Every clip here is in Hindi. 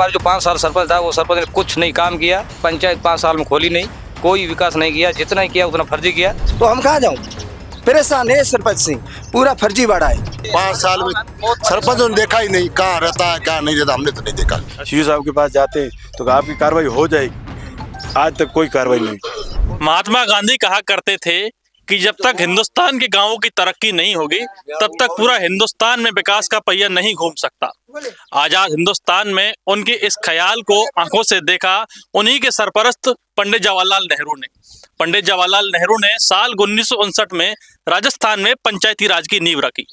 हमारे जो 5 साल सरपंच था वो सरपंच ने कुछ नहीं काम किया। पंचायत 5 साल में खोली नहीं, कोई विकास नहीं किया, जितना ही किया उतना फर्जी किया। तो हम कहाँ जाऊँ? परेशान है सरपंच सिंह, पूरा फर्जी बाड़ा है। 5 साल में सरपंच ने देखा ही नहीं, कहाँ रहता है कहाँ नहीं रहता, हमने तो नहीं देखा। सीओ साहब के पास जाते तो आपकी कार्रवाई हो जाएगी, आज तक कोई कार्रवाई नहीं। महात्मा गांधी कहा करते थे कि जब तक हिंदुस्तान के गांवों की तरक्की नहीं होगी तब तक पूरा हिंदुस्तान में विकास का पहिया नहीं घूम सकता। आजाद हिंदुस्तान में उनके इस ख्याल को आंखों से देखा उन्हीं के सरपरस्त पंडित जवाहरलाल नेहरू ने। पंडित जवाहरलाल नेहरू ने साल 1959 में राजस्थान में पंचायती राज की नींव रखी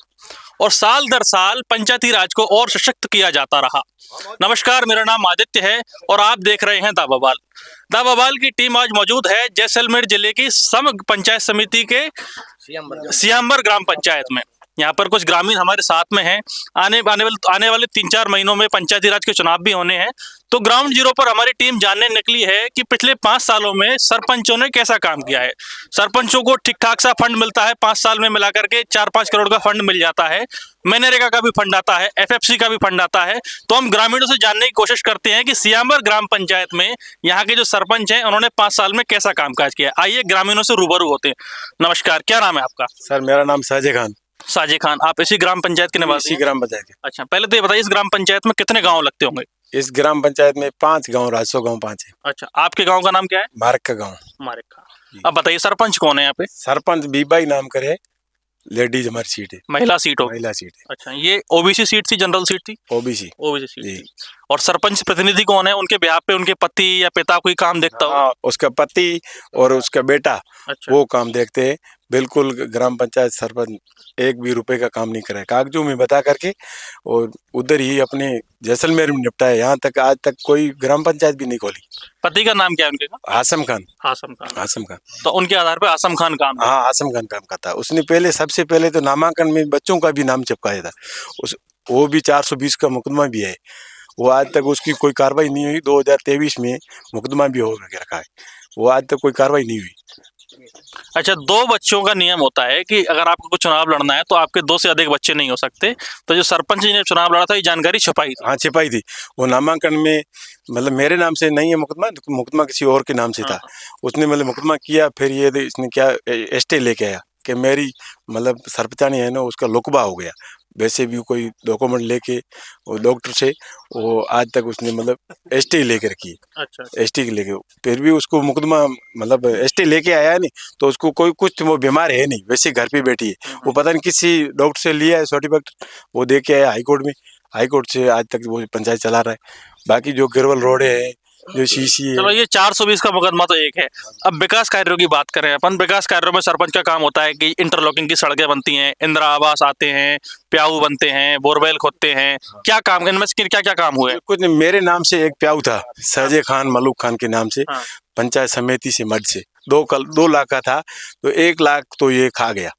और साल दर साल पंचायती राज को और सशक्त किया जाता रहा। नमस्कार, मेरा नाम आदित्य है और आप देख रहे हैं दाबाबाल। दाबाबाल की टीम आज मौजूद है जैसलमेर जिले की समग्र पंचायत समिति के सियांबर ग्राम पंचायत में। यहाँ पर कुछ ग्रामीण हमारे साथ में हैं। आने वाले 3-4 महीनों में पंचायती राज के चुनाव भी होने हैं, तो ग्राउंड जीरो पर हमारी टीम जानने निकली है कि पिछले 5 सालों में सरपंचों ने कैसा काम किया है। सरपंचों को ठीक ठाक सा फंड मिलता है, 5 साल में मिलाकर के 4-5 करोड़ का फंड मिल जाता है। मनरेगा का भी फंड आता है, FFC का भी फंड आता है। तो हम ग्रामीणों से जानने की कोशिश करते हैं कि सियांबर ग्राम पंचायत में यहाँ के जो सरपंच हैं उन्होंने 5 साल में कैसा कामकाज किया। आइए ग्रामीणों से रूबरू होते हैं। नमस्कार, क्या नाम है आपका? सर मेरा नाम साजे खान। साजे खान, आप इसी ग्राम पंचायत के निवासी? इसी ग्राम पंचायत के। अच्छा, पहले तो ये बताइए इस ग्राम पंचायत में कितने गांव लगते होंगे? इस ग्राम पंचायत में 5 गांव, राजसो गांव 5 है। अच्छा, आपके गांव का नाम क्या है? मार्क का गांव। मार्क का। अब बताइए सरपंच कौन है यहाँ पे? सरपंच बीबाई नाम करे, लेडीज हमारी सीट है। महिला सीट हो? महिला सीट है। अच्छा, ये OBC सीट थी, जनरल सीट थी? OBC। OBC सीट थी। और सरपंच प्रतिनिधि कौन है? उनके ब्याह पे उनके पति या पिता कोई काम देखता हो? हाँ, उसका पति और उसका बेटा। अच्छा। वो काम देखते हैं। बिल्कुल ग्राम पंचायत सरपंच 1 भी रुपए का काम नहीं करे, कागजों में बता करके और उधर ही अपने जैसलमेर में निपटा है। यहाँ तक आज तक कोई ग्राम पंचायत भी नहीं खोली। पति का नाम क्या है उनके का? आसम खान। आसम खान। आसम खान। तो उनके आधार पे आसम खान काम? हाँ, आसम खान काम करता। उसने पहले सबसे पहले तो नामांकन में बच्चों का भी नाम चिपकाया था। वो भी 420 का मुकदमा भी है। वो आज तक उसकी कोई कार्रवाई नहीं हुई। 2023 में मुकदमा भी हो रखा है, वो आज तक कोई कार्रवाई नहीं हुई। अच्छा, 2 बच्चों का नियम होता है कि अगर आपको कुछ चुनाव लड़ना है तो आपके 2 से अधिक बच्चे नहीं हो सकते। तो जो सरपंच जी ने चुनाव लड़ा था ये जानकारी छुपाई थी? हाँ, छिपाई थी। वो नामांकन में मतलब मेरे नाम से नहीं है मुकदमा, मुकदमा किसी और के नाम से था। उसने मतलब मुकदमा किया, फिर ये इसने क्या स्टे लेके आया कि मेरी मतलब सरपंचानी है ना, उसका लुकबा हो गया। वैसे भी कोई डॉक्यूमेंट लेके वो डॉक्टर से वो आज तक उसने मतलब ST लेकर की। अच्छा। ST के लेके फिर भी उसको मुकदमा मतलब ST लेके आया नहीं, तो उसको कोई कुछ वो बीमार है नहीं, वैसे घर पे बैठी है। वो पता नहीं किसी डॉक्टर से लिया है सर्टिफिकेट, वो दे के आया हाईकोर्ट में। हाईकोर्ट से आज तक वो पंचायत चला रहा है। बाकी जो गिरवल रोड है, जो CC है। चलो, ये 420 का मुकदमा तो एक है। अब विकास कार्यों की बात करें अपन। विकास कार्यों में सरपंच का काम होता है कि इंटरलॉकिंग की सड़कें बनती हैं, इंदिरा आवास आते हैं, प्याऊ बनते हैं, बोरवेल खोदते हैं। क्या काम, इनमें से क्या क्या काम हुए? कुछ नहीं, मेरे नाम से एक प्याऊ था, साजे खान मलूक खान के नाम से। हाँ। पंचायत समिति से मर्ज से 2 लाख का था, तो 1 लाख तो ये खा गया।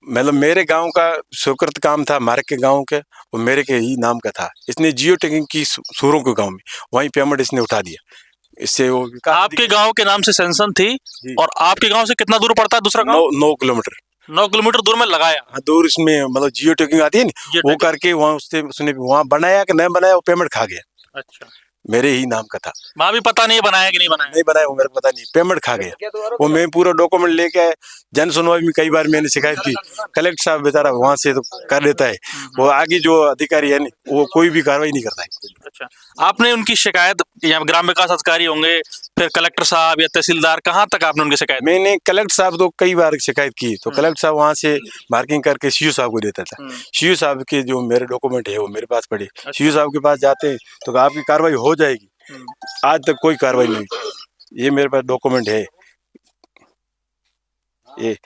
मतलब मेरे गांव का स्वीकृत काम था, मार्ग के गांव के, वो मेरे के ही नाम का था। इसने जियो टैगिंग की सूरों के गांव में, वहीं पेमेंट इसने उठा दिया। इससे वो आपके गांव के नाम से सेंसन थी और आपके गांव से कितना दूर पड़ता है दूसरा गांव? 9 किलोमीटर। 9 किलोमीटर दूर में लगाया। हाँ, दूर इसमें मतलब जियो टैगिंग आती है ना, वो करके वहाँ उसने वहाँ बनाया कि नहीं बनाया, वो पेमेंट खा गया। अच्छा। मेरे ही नाम का था। वहाँ भी पता नहीं बनाया कि नहीं बनाया? नहीं बनाया, वो मेरे को पता नहीं, पेमेंट खा गया। वो मैं पूरा डॉक्यूमेंट लेके आया। जन सुनवाई में कई बार मैंने शिकायत की। कलेक्टर साहब बेचारा वहाँ से तो कर देता है, वो आगे जो अधिकारी है वो कोई भी कार्रवाई नहीं करता है। अच्छा, आपने उनकी शिकायत या ग्राम विकास अधिकारी होंगे, फिर कलेक्टर साहब या तहसीलदार, कहाँ तक आपने उनकी शिकायत? मैंने कलेक्टर साहब तो कई बार शिकायत की, तो कलेक्टर साहब वहाँ से मार्किंग करके CU साहब को देता था। CU साहब के जो मेरे डॉक्यूमेंट है वो मेरे पास पड़े। CU साहब के पास जाते हैं तो आपकी कार्रवाई हो जाएगी। आज तक कोई कार्रवाई नहीं। ये मेरे पास डॉक्यूमेंट है, ये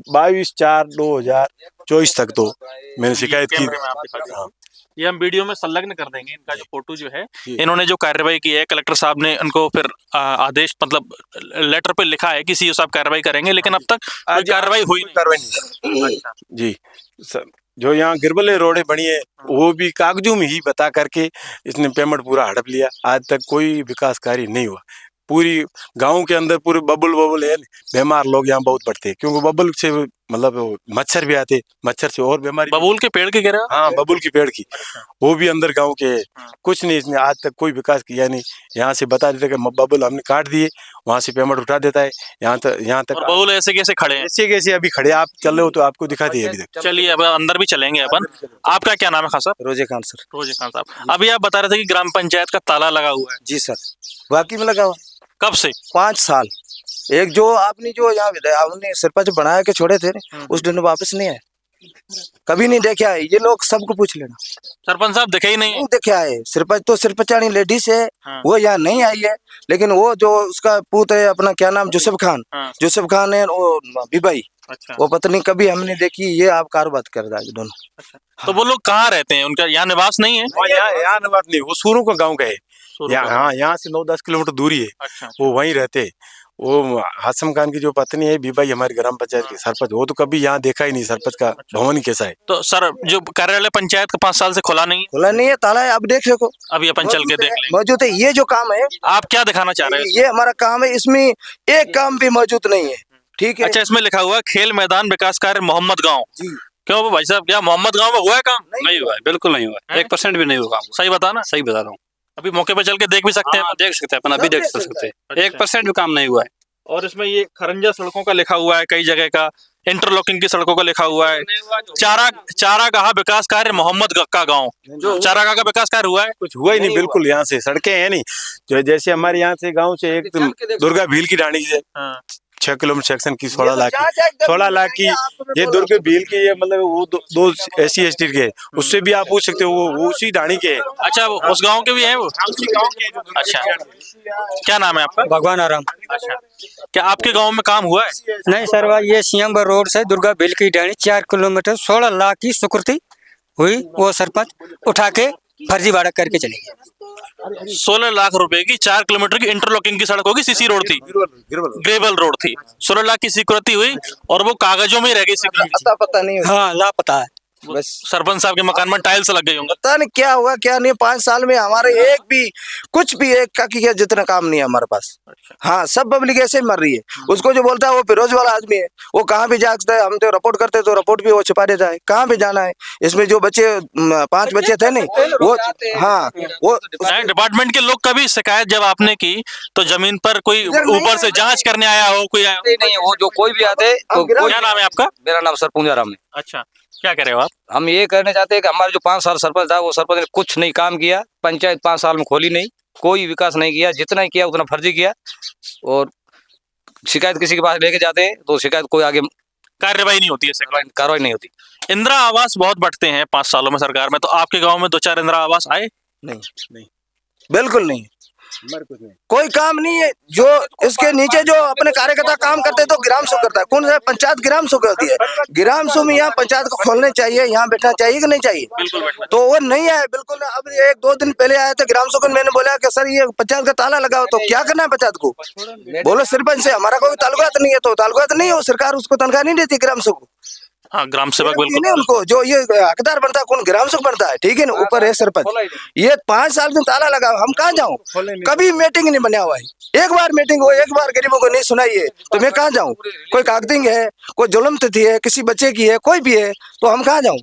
22/4/2024 तक तो मैंने शिकायत की। हाँ। ये हम वीडियो में संलग्न कर देंगे इनका जो फोटो जो है। इन्होंने जो कार्रवाई की है, कलेक्टर साहब ने उनको फिर आदेश मतलब लेटर पे लिखा है कि CU साहब कार्रवाई करेंगे, लेकिन अब तक कार्रवाई हुई नहीं। जी सर, जो यहाँ गिरबले रोडें बनी है वो भी कागजों में ही बता करके इसने पेमेंट पूरा हड़प लिया। आज तक कोई विकास कार्य नहीं हुआ। पूरी गांव के अंदर पूरे बबल है, बीमार लोग यहाँ बहुत पड़ते हैं, क्योंकि बबल से मतलब वो मच्छर भी आते, मच्छर से और बीमारी। बबूल के पेड़ के कह रहे हो? हाँ, बबूल की पेड़ की, वो भी अंदर गांव के है। कुछ नहीं, इसने आज तक कोई विकास किया नहीं। यहाँ से बता देते कि बबूल हमने काट दिए, वहां से पेमेंट उठा देता है, यहाँ तक और बबूल ऐसे कैसे खड़े हैं? ऐसे कैसे अभी खड़े, आप चल रहे हो तो आपको दिखा दिए अभी तक। चलिए अब अंदर भी चलेंगे अपन। आपका क्या नाम है खान साहब? रोजे खान सर। रोजे खान साहब, अभी आप बता रहे थे कि ग्राम पंचायत का ताला लगा हुआ है, जी सर, वाकई में लगा हुआ। कब से? 5 साल। एक जो आपने जो यहाँ आपने सरपंच बनाया के छोड़े थे ना, उस दिन वापस नहीं आए, कभी नहीं देखे आए। ये लोग सबको पूछ लेना, सरपंच साहब दिखे ही नहीं है। नहीं देखे आए। सरपंच तो सरपंचानी लेडीज है, हाँ। वो यहाँ नहीं आई है। लेकिन वो जो उसका पूत है अपना, क्या नाम, जोसेफ खान। हाँ। जोसेफ खान है वो बिबाई, अच्छा, वो पत्नी कभी हमने देखी। ये आप कार बात कर रहा है दोनों। तो वो लोग कहाँ रहते हैं? उनका यहाँ निवास नहीं है? यहाँ बात नहीं, वो सूरों का गाँव का है। सूरों यहाँ, का। हाँ, यहाँ से 9-10 किलोमीटर दूरी है। अच्छा, वो वहीं रहते हैं। वो हासम खान की जो पत्नी है बीबाई, हमारी ग्राम पंचायत की सरपंच, वो तो कभी यहाँ देखा ही नहीं सरपंच का भवन कैसा है। तो सर जो कार्यालय पंचायत का 5 साल से खुला नहीं है, खुला नहीं है, ताला है। अब देख सको, अभी अपन चल के देख लेंगे। मौजूद है। ये जो काम है, आप क्या दिखाना चाह रहे हैं? ये हमारा काम है, इसमें एक काम भी मौजूद नहीं है। ठीक है। अच्छा, इसमें लिखा हुआ है खेल मैदान विकास कार्य मोहम्मद गांव। जी। क्यों भाई साहब, क्या मोहम्मद गांव में हुआ है काम? नहीं हुआ है, बिल्कुल नहीं हुआ है, 1% भी नहीं हुआ काम। सही बता ना? सही बता रहा हूँ। अभी मौके पर चल के देख भी सकते हैं। हाँ, देख सकते हैं, अपन अभी सब देख देख सकते हैं। अच्छा। 1% भी काम नहीं हुआ है। और इसमें ये खरंजा सड़कों का लिखा हुआ है, कई जगह का इंटरलॉकिंग की सड़कों का लिखा हुआ है। चारागाह विकास कार्य मोहम्मद का गांव, चारागाह का विकास कार्य हुआ है? कुछ हुआ ही नहीं, बिल्कुल। यहाँ से सड़कें हैं नहीं, जो जैसे हमारे यहाँ से गांव से एक दुर्गा भील की ढाणी से 6 किलोमीटर सेक्शन की 16 लाख की ये दुर्ग भील की, ये मतलब वो दो SC/ST के, उससे भी आप पूछ सकते हो, वो उसी ढाणी के है। अच्छा, उस गांव के भी हैं वो? अच्छा, क्या नाम है आपका? भगवान आराम। अच्छा, क्या आपके गांव में काम हुआ है? नहीं सर, ये सियमबर रोड से दुर्गा बिल की डाणी 4 किलोमीटर 16 लाख की स्वीकृति हुई, वो सरपंच उठा के फर्जीवाड़ा करके चले गए। 16 लाख रुपए की 4 किलोमीटर की इंटरलॉकिंग की सड़क होगी, सीसी रोड थी, ग्रेवल रोड थी, 16 लाख की स्वीकृति हुई और वो कागजों में ही रह गई स्वीकृति। पता नहीं, हाँ, लापता है। बस सरपंच साहब के मकान में टाइल्स लग गई होंगी। पता नहीं क्या हुआ क्या नहीं। 5 साल में हमारे एक भी कुछ भी एक का किया जितना काम नहीं है हमारे पास। हाँ, सब पब्लिक ऐसे ही मर रही है। उसको जो बोलता है वो फिरोज वाला आदमी है, वो कहाँ भी जा सकता है। हम तो रिपोर्ट करते तो रिपोर्ट भी वो छुपा देता है, कहाँ भी जाना है। इसमें जो बच्चे 5 बच्चे थे नहीं, वो हाँ, वो डिपार्टमेंट के लोग कभी शिकायत जब आपने की तो जमीन पर कोई ऊपर से जांच करने आया हो? कोई आया? नहीं, वो जो कोई भी आते तो क्या नाम है आपका? मेरा नाम सर पूंजाराम है। अच्छा, क्या कह रहे हो आप? हम ये कहना चाहते हैं कि हमारे जो 5 साल सरपंच था, वो सरपंच ने कुछ नहीं काम किया। पंचायत 5 साल में खोली नहीं, कोई विकास नहीं किया। जितना ही किया उतना फर्जी किया। और शिकायत किसी के पास लेके जाते हैं तो शिकायत कोई आगे कार्रवाई नहीं होती है, कार्रवाई नहीं होती। इंदिरा आवास बहुत बंटते हैं 5 सालों में सरकार में, तो आपके गांव में 2-4 इंदिरा आवास आए? नहीं, बिल्कुल नहीं, कोई काम नहीं है। जो इसके नीचे जो अपने कार्यकर्ता काम करते हैं तो ग्राम सभा करता है। कौन सा पंचायत ग्राम सभा होती है? ग्राम सभा में यहाँ पंचायत को खोलने चाहिए, यहाँ बैठना चाहिए कि नहीं चाहिए? तो वो नहीं आया बिल्कुल। अब 1-2 दिन पहले आए थे ग्राम सभा में, मैंने बोला कि सर ये पंचायत का ताला लगाओ। तो क्या करना है पंचायत को? बोलो सरपंच से हमारा कोई ताल्लुकात नहीं है। तो ताल्लुकात नहीं है, सरकार उसको तनख्वाह नहीं देती ग्राम सभा को। हाँ, ग्राम सेवक बिल्कुल नहीं, उनको जो ये हकदार बनता है कौन? ग्राम सेवक बनता है, ठीक है ना। ऊपर है सरपंच। ये 5 साल में ताला लगा, हम कहाँ जाऊँ? कभी मीटिंग नहीं बना हुआ है। एक बार मीटिंग हो, एक बार गरीबों को नहीं सुनाई है, तो मैं कहाँ जाऊँ? कोई कागदिंग है, कोई जुल्म तिथि है, किसी बच्चे की है, कोई भी है, तो हम कहाँ जाऊँ?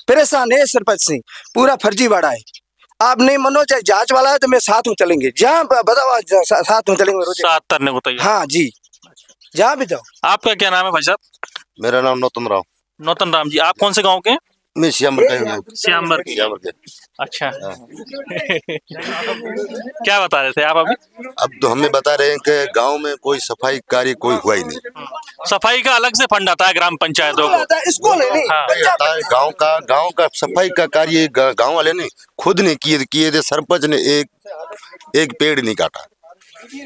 परेशान है सरपंच सिंह, पूरा फर्जीवाड़ा है। आप नहीं मानो, चाहे जांच वाला है तो मैं साथ में चलेंगे, जहाँ बताओ साथ में चलेंगे। साथ तरने को तैयार? हाँ जी, जहाँ भी जाओ। आपका क्या नाम है भाई साहब? मेरा नाम नौतम राव। नौतन राम जी, आप कौन से गांव के हैं? मैं श्यामर का हूँ। श्यामर के। अच्छा। क्या बता रहे थे आप अभी? अब तो हमें बता रहे हैं कि गांव में कोई सफाई कार्य कोई हुआ ही नहीं। सफाई का अलग से फंड आता है ग्राम पंचायतों को। स्कूल है नहीं, हाँ। गांव का सफाई का कार्य गांव वाले ने खुद नहीं किए थे। सरपंच ने एक पेड़ नहीं काटा,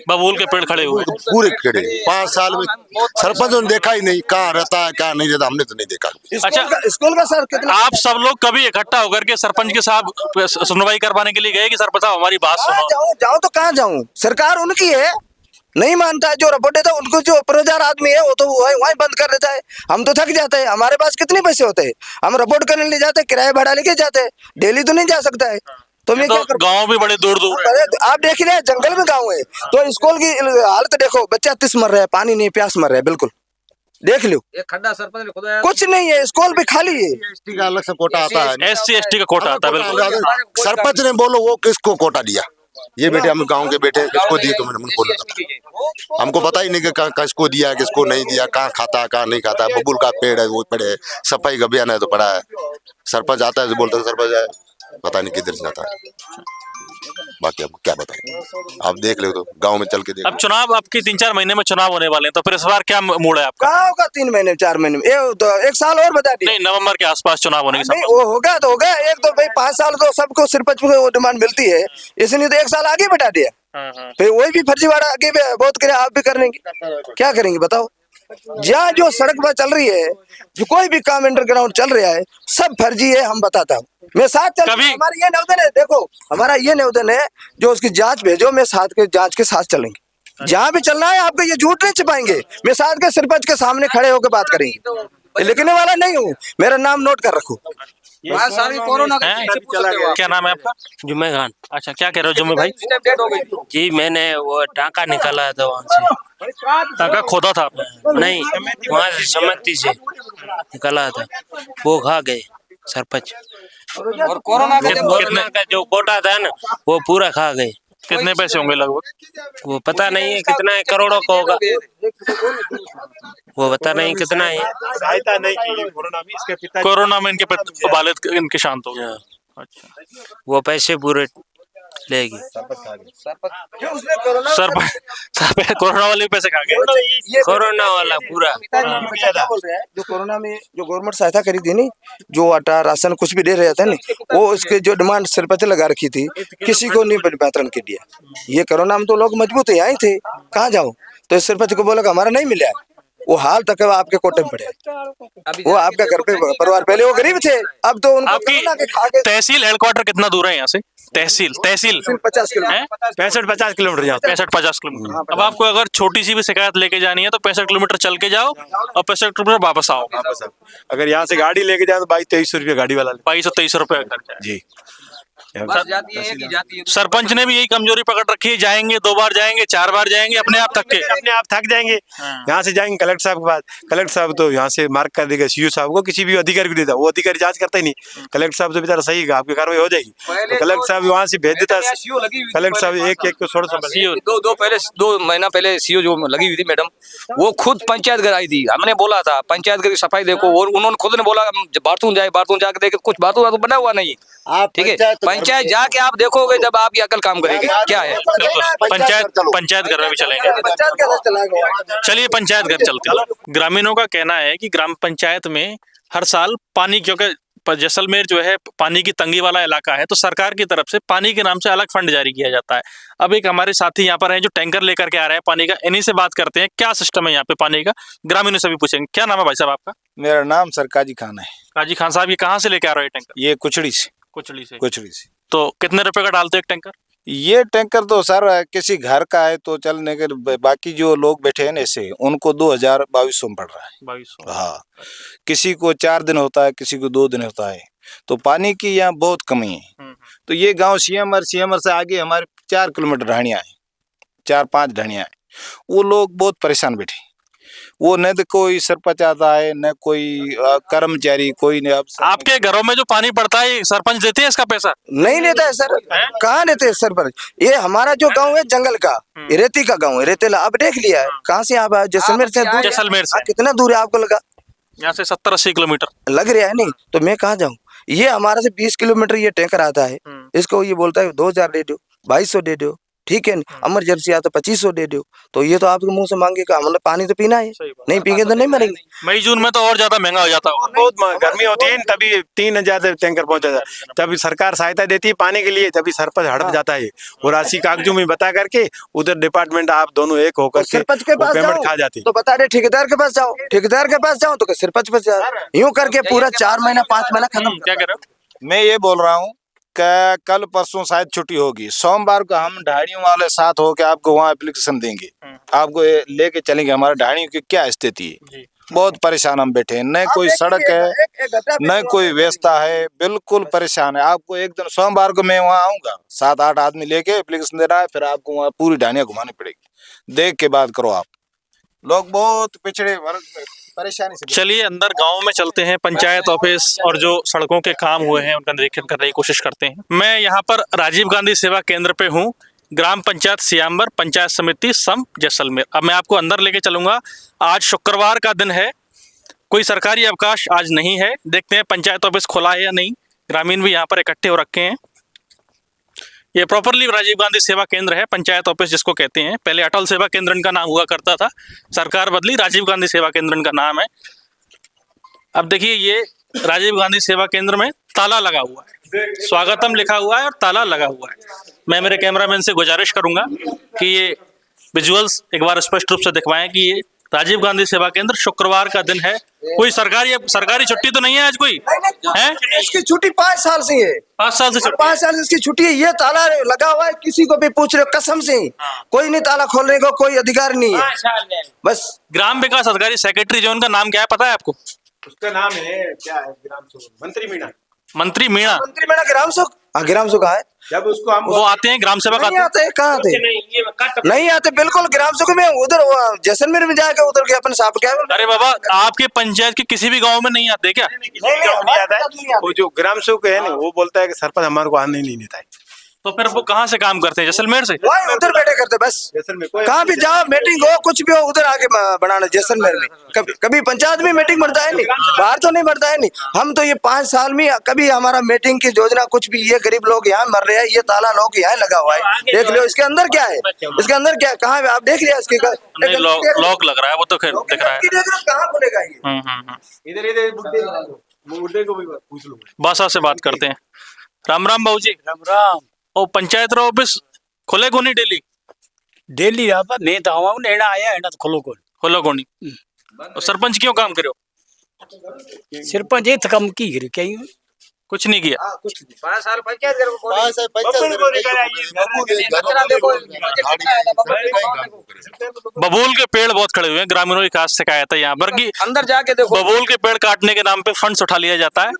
बबूल के पेड़ खड़े हुए पूरे खड़े। 5 साल में सरपंच ने देखा ही नहीं, कहाँ रहता है कहाँ नहीं रहता, हमने तो नहीं देखा। अच्छा, स्कूल का सर कितना? आप सब लोग कभी इकट्ठा होकर के सरपंच के साथ सुनवाई करवाने के लिए गए कि सरपंच साहब हमारी बात सुनो? जाऊँ तो कहाँ जाऊँ? सरकार उनकी है, नहीं मानता है। जो रिपोर्ट देता है उनको, जो बेरोजगार आदमी है वो तो वहीं बंद कर देता है। हम तो थक जाते हैं, हमारे पास कितने पैसे होते हैं? हम रिपोर्ट करने ले जाते हैं, किराया भाड़ा लेके जाते हैं, डेली तो नहीं जा सकता है। तो मैं क्या करूं? गांव भी बड़े दूर दूर है। आप देख रहे हैं, जंगल में गाँव है। तो स्कूल की हालत देखो, बच्चा 30 मर रहा है, पानी नहीं, प्यास मर रहा है। बिल्कुल देख लो, एक खड्डा सरपंच ने खुदाया, कुछ नहीं है, स्कूल पे खाली है। एसटी का अलग से कोटा आता है, SC ST का कोटा आता है, बिल्कुल। सरपंच ने बोलो वो किसको कोटा दिया, ये बेटे हम गांव के बेटे किसको दिए, तो मैंने उनको नहीं पता, हमको पता ही नहीं कि किसको दिया किसको नहीं दिया, कहाँ खाता कहाँ नहीं खाता। बबुल का पेड़ है वो पड़े है, सफाई का अभियान है तो पड़ा है, सरपंच आता है तो बोलता है सरपंच है, पता नहीं किधर से आता है। बाकी आपको क्या बताएं, आप देख लो तो गांव में चल के देख अब चुनाव आपके 3-4 महीने में चुनाव होने वाले हैं, तो फिर इस बार क्या मूड है आपका? कहाँ होगा 3 महीने 4 महीने में, तो 1 साल और बता दिए। नहीं, नवंबर के आसपास चुनाव होने की नहीं वो होगा तो होगा, एक तो भाई 5 साल तो सबको सरपंच को डिमांड मिलती है, इसलिए तो 1 साल आगे बढ़ा दिया। संभावना। फिर वही भी फर्जीवाड़ा आगे भी बहुत करे, आप भी करेंगे, क्या करेंगे बताओ। जहाँ जो सड़क पर चल रही है, जो कोई भी काम अंडरग्राउंड चल रहा है, सब फर्जी है, हम बताता हूँ। मैं साथ चल, हमारा ये निवेदन है, देखो हमारा ये निवेदन है, जो उसकी जांच भेजो, मैं साथ के जांच के साथ चलेंगे, जहाँ भी चलना है आपको, ये झूठ नहीं छिपाएंगे, मैं साथ के सरपंच के सामने खड़े होकर बात करेंगे, लिखने वाला नहीं हूँ, मेरा नाम नोट कर रखो। कोरोना क्या नाम है आपका? जुम्मे खान। अच्छा, क्या कह रहे हो जुम्मे भाई? डेट हो गई, जी मैंने वो टाका निकाला था वहाँ से। टाका खोदा था आपने? नहीं, वहाँ से सम्मति से निकाला था, वो खा गए सरपंच। और कोरोना के कोरोना का जो कोटा था ना वो पूरा खा गए। कितने पैसे होंगे लगभग? वो पता नहीं है कितना है, करोड़ों का होगा, वो पता नहीं कितना है। सहायता नहीं की कोरोना में, इसके पिता कोरोना में इनके वालिद इनके शांत हो गए। अच्छा, वो पैसे पूरे लेगी। सरपंच कोरोना वाले पैसे खा गए, कोरोना वाला पूरा। बोल रहे हैं जो कोरोना में जो गवर्नमेंट सहायता करी थी नहीं, जो आटा राशन कुछ भी दे रहे थे नहीं, वो उसके जो डिमांड सरपंच लगा रखी थी, किसी को नहीं वितरण के दिया। ये कोरोना में तो लोग मजबूत यहाँ ही थे, कहाँ जाओ, तो इस सरपंच को बोला हमारा नहीं मिला, वो हाल तक आपके कोटे में पड़े, वो आपका घर पे परिवार, पहले वो गरीब थे, अब तो उनको कोरोना के खा गए। तहसील हेडक्वार्टर कितना दूर है यहाँ से? तहसील 50 किलोमीटर, 65-50 किलोमीटर यहाँ। 65-50 किलोमीटर। अब आपको अगर छोटी सी भी शिकायत लेके जानी है तो 65 किलोमीटर चल के जाओ और 65 किलोमीटर वापस आओ। अगर यहाँ से गाड़ी लेके जाए तो 2200 रुपये गाड़ी वाला 2200-2300 रुपये खर्चा है। जी। बस जाती है कि जाती है। सरपंच ने भी यही कमजोरी पकड़ रखी है, जाएंगे 2 बार जाएंगे 4 बार जाएंगे, अपने आप थक के अपने आप थक जाएंगे। यहाँ से जाएंगे कलेक्टर साहब के पास, कलेक्टर साहब तो यहाँ से मार्क कर देगा सीओ साहब को, किसी भी अधिकारी को देता, वो अधिकारी जांच करता ही नहीं। कलेक्टर साहब तो बेचारा सही है, आपकी कार्रवाई हो जाएगी, तो कलेक्टर साहब वहाँ से भेज देता है। कलेक्टर साहब एक को छोड़ दो महीना पहले सीओ जो लगी हुई थी मैडम, वो खुद पंचायत घर आई थी, हमने बोला था पंचायत घर की सफाई देखो, और उन्होंने खुद ने बोला बाथरूम जाके देखे, कुछ बाथरूम बना हुआ नहीं, ठीक है। पंचायत जाके आप देखोगे जब आपकी अकल काम करेगी क्या है। पंचायत घर में भी चलेंगे, चलिए पंचायत घर चलते हैं। ग्रामीणों का कहना है कि ग्राम पंचायत में हर साल पानी, क्योंकि जैसलमेर जो है पानी की तंगी वाला इलाका है, तो सरकार की तरफ से पानी के नाम से अलग फंड जारी किया जाता है। अब एक हमारे साथी यहाँ पर हैं जो टैंकर लेकर के आ रहे हैं पानी का, इन्हीं से बात करते हैं क्या सिस्टम है यहाँ पे पानी का, ग्रामीणों से भी पूछेंगे। क्या नाम है भाई साहब आपका? मेरा नाम सर काजी खान है। काजी खान साहब, ये कहाँ से लेके आ रहे हो टैंकर? ये कुचड़ी से। कुचड़ी से। तो कितने रुपए का डालते हो एक टैंकर? ये टैंकर तो सर किसी घर का है तो चलने के, बाकी जो लोग बैठे हैं ऐसे उनको 2200 में पड़ रहा है। 2200। हाँ, किसी को 4 दिन होता है, किसी को 2 दिन होता है, तो पानी की यहाँ बहुत कमी है। तो ये गांव सीएमआर से आगे हमारे 4 किलोमीटर ढाणियाँ है, 4-5 ढाणियाँ है, वो लोग बहुत परेशान बैठे, वो न तो कोई सरपंच आता है न कोई कर्मचारी, कोई नहीं। अब आपके घरों में जो पानी पड़ता है सरपंच देते हैं इसका पैसा? नहीं देता है सर, कहाँ देते हैं सरपंच। ये हमारा जो गांव है जंगल का, रेती का गांव है, रेतेला, आप देख लिया है कहाँ से आप जैसलमेर से दूर, जैसलमेर से कितना दूर है आपको लगा? यहाँ से 70-80 किलोमीटर लग रहा है नहीं, तो मैं कहाँ जाऊँ। ये हमारे से 20 किलोमीटर ये टैंकर आता है, इसको ये बोलता है 2000 दे दो, 2200 दे दो, ठीक है, इमरजेंसी आता 2500 दे दो, तो ये तो आपके मुंह से मांगेगा, मतलब पानी तो पीना है, नहीं पीएंगे तो नहीं मरेंगे। मई जून में तो और ज्यादा महंगा हो जाता है, बहुत गर्मी होती है तभी 3000 टैंकर पहुंचा जाता है, तभी सरकार सहायता देती है पानी के लिए, तभी सरपंच हड़प जाता है और राशि कागजों में बता करके उधर डिपार्टमेंट आप दोनों एक होकर सरपंच के पास पेमेंट खा जाती तो बता दे, ठेकेदार के पास जाओ, ठेकेदार के पास जाओ तो सरपंच पास जाओ, यूं करके पूरा 4 महीना 5 महीना खत्म। क्या कह रहे हो? मैं ये बोल रहा हूँ कि कल परसों शायद छुट्टी होगी, सोमवार को हम ढाणियों वाले साथ होकर आपको वहाँ एप्लीकेशन देंगे, आपको लेके चलेंगे हमारे ढाणियों की क्या स्थिति है। बहुत परेशान हम बैठे हैं, न कोई सड़क है न कोई व्यवस्था है, बिल्कुल परेशान है। आपको एक दिन सोमवार को मैं वहाँ आऊंगा, 7-8 आदमी लेके एप्लीकेशन देना है, फिर आपको वहाँ पूरी ढाणियाँ घुमानी पड़ेगी, देख के बात करो। आप लोग बहुत पिछड़े वर्ग परेशानी से चलिए अंदर गांव में चलते हैं, पंचायत ऑफिस और जो सड़कों के काम हुए हैं उनका निरीक्षण करने की कोशिश करते हैं। मैं यहाँ पर राजीव गांधी सेवा केंद्र पे हूँ, ग्राम पंचायत सियाम्बर, पंचायत समिति सम जैसलमेर। अब मैं आपको अंदर लेके चलूंगा। आज शुक्रवार का दिन है, कोई सरकारी अवकाश आज नहीं है। देखते हैं पंचायत ऑफिस खुला है या नहीं। ग्रामीण भी यहाँ पर इकट्ठे हो रखे हैं। ये प्रॉपरली राजीव गांधी सेवा केंद्र है, पंचायत ऑफिस जिसको कहते हैं। पहले अटल सेवा केंद्र इनका नाम हुआ करता था, सरकार बदली, राजीव गांधी सेवा केंद्र इनका नाम है। अब देखिए ये राजीव गांधी सेवा केंद्र में ताला लगा हुआ है, स्वागतम लिखा हुआ है और ताला लगा हुआ है। मैं मेरे कैमरामैन से गुजारिश करूंगा कि ये विजुअल्स एक बार स्पष्ट रूप से दिखवाएं कि ये राजीव गांधी सेवा केंद्र, शुक्रवार का दिन है। कोई सरकारी छुट्टी तो नहीं है आज कोई है? इसकी छुट्टी 5 साल से है, 5 साल से 5 साल से इसकी छुट्टी है। ये ताला लगा हुआ है, किसी को भी पूछ रहे हो कसम से, कोई नहीं ताला खोलने को कोई अधिकार नहीं है। बस ग्राम विकास अधिकारी सेक्रेटरी जो उनका नाम क्या है पता है आपको? उसका नाम है क्या है, ग्राम सुख मंत्री मीणा। मंत्री मीणा। मंत्री मेरा ग्राम सुख, ग्राम सुख है। जब उसको हम वो आते हैं, ग्राम सेवक नहीं आते, कहाँ आते? नहीं आते, बिल्कुल ग्राम सुख में उधर जैसलमेर में जाके उधर के अपन साहब क्या। अरे बाबा, आपके पंचायत के किसी भी गांव में नहीं आते क्या? नहीं आता है। वो जो ग्राम सुख है ना, वो बोलता है कि सरपंच हमारे को आने नहीं देता है। तो फिर वो कहाँ से काम करते हैं? जैसलमेर से? वही उधर बैठे करते बस। कहाँ भी जाओ, मीटिंग हो, कुछ भी हो, उधर आके बनाना। जैसलमेर में कभी पंचायत में मीटिंग बढ़ता है नहीं, बाहर तो नहीं बढ़ता है नहीं। हम तो ये 5 साल में कभी हमारा मीटिंग की योजना कुछ भी, ये गरीब लोग यहाँ मर रहे हैं, ये ताला लोग यहाँ लगा हुआ है। देख लो इसके अंदर क्या है, इसके अंदर क्या, कहाँ आप देख लिया इसके? लॉक लग रहा है, वो तो खैर दिख रहा है। कहाँ खुलेगा ये? इधर बुड्ढे को भी पूछ लो। बासा से बात करते हैं। राम राम बाबू जी। राम राम। और पंचायत ऑफिस खुले को नहीं डेली? डेली आता नहीं तो हम नेना आया है ना, तो खोलो कौन खुलो को नहीं। और सरपंच क्यों काम करो? सरपंच ये तो कम की करे क्या यूं? कुछ नहीं किया। 5 साल पंचायत बबूल के पेड़ बहुत खड़े हुए हैं, ग्रामीणों की खास शिकायत है यहाँ पर कि अंदर जाके देखो, बबूल के पेड़ काटने के नाम पे फंड्स उठा लिया जाता है,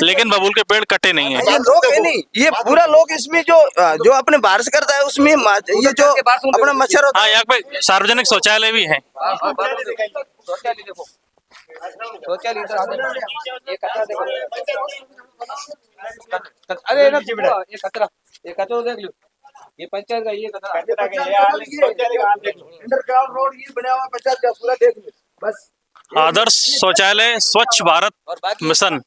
लेकिन बबूल के पेड़ कटे नहीं है। ये लोग है नहीं, ये पूरा लोग इसमें जो अपने बाहर से करता है उसमें ये जो अपना मच्छर होता हाँ, यहाँ पे सार्वजनिक शौचालय भी है। शौचालय इधर आते, ये कचरा देखो, अरे ना ये कचरा देख लो, ये पंचायत का ये कचरा। अंडरग्राउंड रोड ये बना हुआ पंचायत का पूरा देख लो बस। आदर्श शौचालय स्वच्छ भारत मिशन।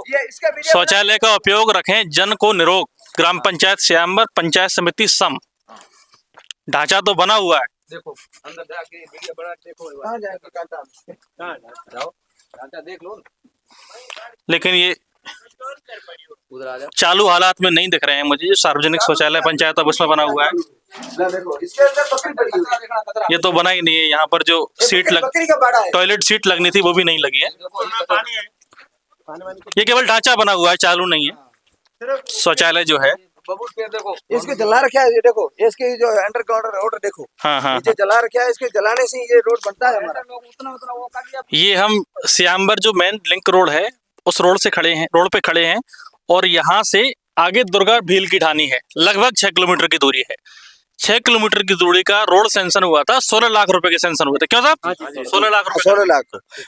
ये इसका शौचालय का उपयोग रखें, जन को निरोग। ग्राम पंचायत सियाम्बर, पंचायत समिति सम। ढांचा तो बना हुआ है, देखो अंदर जाके वीडियो बना देखो, कहां जाएगा कहां जाओ, ढांचा देख लो। लेकिन ये उधर आ जाओ, चालू हालात में नहीं दिख रहे हैं मुझे। जो सार्वजनिक शौचालय पंचायत ऑफिस में बना हुआ है, देखो इसके अंदर बकरी पड़ी हुई है। ये तो बना ही नहीं है। यहाँ पर जो सीट बकरी का बाड़ा है। टॉयलेट सीट लगनी थी वो भी नहीं लगी है। ये केवल ढांचा बना हुआ है, चालू नहीं है। शौचालय जो है बबूल पेड़ देखो, इसके जला रखा है, ये देखो इसके जो अंडरग्राउंड रोड देखो, हाँ हाँ, नीचे जला रखा है, इसके जलाने से ये रोड बनता है हमारा। उतना वो कर दिया। ये हम सियाम्बर जो मेन लिंक रोड है उस रोड से खड़े हैं, रोड पे खड़े हैं, और यहाँ से आगे दुर्गा भील की ढानी है, लगभग 6 किलोमीटर की दूरी है। 6 किलोमीटर की दूरी का रोड सेंशन हुआ था, 16 लाख रुपए के सेंशन हुए थे। क्यों साहब? 16 लाख रुपए। 16 लाख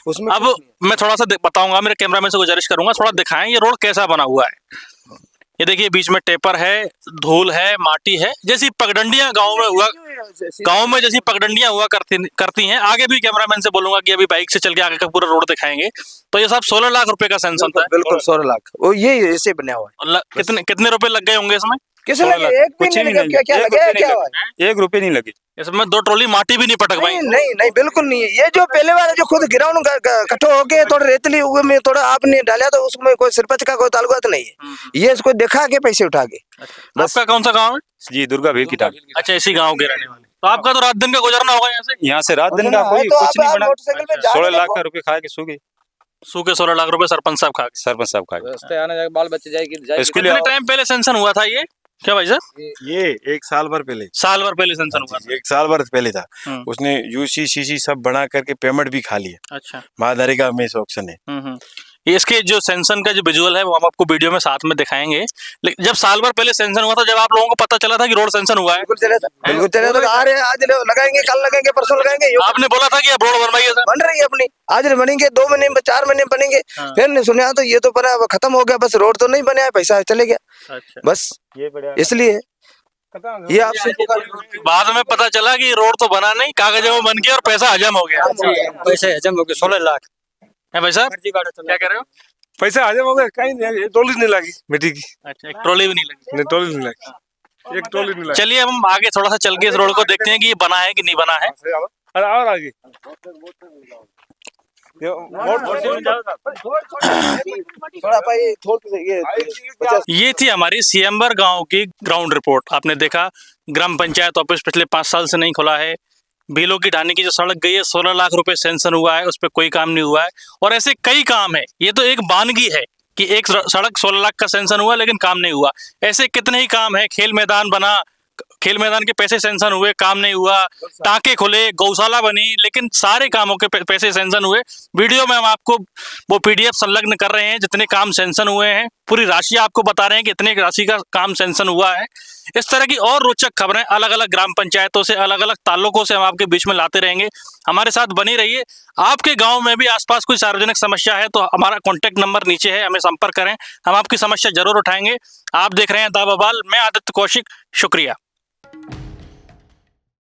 उसमें। अब मैं थोड़ा सा बताऊंगा, मेरे कैमरामैन से गुजारिश करूंगा थोड़ा दिखाएं ये रोड कैसा बना हुआ है। ये देखिए बीच में टेपर है, धूल है, माटी है, जैसी पगडंडियां गांव में जैसी पगडंडियां हुआ करती हैं। आगे भी कैमरामैन से बोलूंगा कि अभी बाइक से चल के आगे का पूरा रोड दिखाएंगे। तो ये साहब 16 लाख रुपए का सेंशन था। बिल्कुल 16 लाख, वो ये ऐसे बना हुआ है। कितने रुपए लग गए होंगे इसमें? किसी लगे? एक भी नहीं लगा। क्या लगे? क्या हुआ? 1 रुपये नहीं लगी इसमें। 2 ट्रॉली माटी भी नहीं पटक पाई। नहीं बिल्कुल नहीं है। ये जो पहले वाले जो खुद ग्राउंड इकट्ठो होके थोड़ा रेतली हुए में थोड़ा आपने डाला तो उसमें कोई सरपंच का कोई ताल्लुकात नहीं है। ये इसको दिखा के पैसे उठा के। आपका कौन सा गाँव है? जी, दुर्गा भील की ढाणी। अच्छा, इसी गाँव के रहने वाले। तो आपका तो रात दिन का गुजरना होगा यहाँ से रात दिन का कोई कुछ नहीं बना। 16 लाख का रुपए खा के सो गए। सूखे 16 लाख रुपए सरपंच साहब खा गए। सरपंच साहब खा गए। रास्ते आने जाके बाल बच्चे जाएगी। कितने टाइम पहले सेंशन हुआ था ये? क्या भाई साहब? ये 1 साल भर पहले सेंशन हुआ था। 1 साल भर पहले था। उसने यूसी सीसी सब बना करके पेमेंट भी खा लिया। अच्छा, महादारी का मेस ऑप्शन है। ये इसके जो सेंसन का जो विजुअल है वो हम आपको वीडियो में साथ में दिखाएंगे। लेकिन जब साल भर पहले सेंसन हुआ था, जब आप लोगों को पता चला था कि रोड सेंसन हुआ है? बिल्कुल चले तो आ रहे हैं, आज लगाएंगे, कल लगाएंगे, परसों लगाएंगे। आपने बोला था कि आप रोड बनवाइए सर। बन रही है अपनी, आज बनेंगे, 2 महीने में, 4 महीने में बनेंगे। फिर नहीं सुना तो ये तो पड़ा खत्म हो गया, बस रोड तो नहीं बने, पैसा चले गया। अच्छा, बस इसलिए ये आपसे बाद में पता चला कि रोड तो बना नहीं, कागजों में बन गया और पैसा हजम हो गया। पैसे हजम हो गए 16 लाख। है भाई साहब, क्या कह रहे हो? पैसा हजम हो गया, कहीं नहीं, ट्रॉली नहीं लगी मिट्टी की। अच्छा, एक ट्रॉली भी नहीं लगी? नहीं, ट्रॉली नहीं लगी, एक ट्रॉली नहीं लगी। चलिए अब हम आगे थोड़ा सा चल के इस रोड को देखते हैं कि ये बना है कि नहीं बना है। अरे और आगे ये थी हमारी सियम्बर गांव की ग्राउंड रिपोर्ट। आपने देखा ग्राम पंचायत ऑफिस पिछले 5 साल से नहीं खुला है। भीलों की ढाणी की जो सड़क गई है, 16 लाख रुपए सेंशन हुआ है, उस पर कोई काम नहीं हुआ है। और ऐसे कई काम है, ये तो एक बानगी है कि एक सड़क 16 लाख का सेंशन हुआ लेकिन काम नहीं हुआ। ऐसे कितने ही काम है, खेल मैदान बना, खेल मैदान के पैसे सेंशन हुए, काम नहीं हुआ, टाँके खुले, गौशाला बनी, लेकिन सारे कामों के पैसे सेंशन हुए। वीडियो में हम आपको वो PDF संलग्न कर रहे हैं जितने काम सेंशन हुए हैं, पूरी राशि आपको बता रहे हैं कि इतने राशि का काम सेंशन हुआ है। इस तरह की और रोचक खबरें अलग अलग ग्राम पंचायतों से, अलग अलग ताल्लुकों से हम आपके बीच में लाते रहेंगे। हमारे साथ बनी रहिए। आपके गाँव में भी आसपास कोई सार्वजनिक समस्या है तो हमारा कॉन्टैक्ट नंबर नीचे है, हमें संपर्क करें, हम आपकी समस्या जरूर उठाएंगे। आप देख रहे हैं दा बवाल, मैं आदित्य कौशिक, शुक्रिया।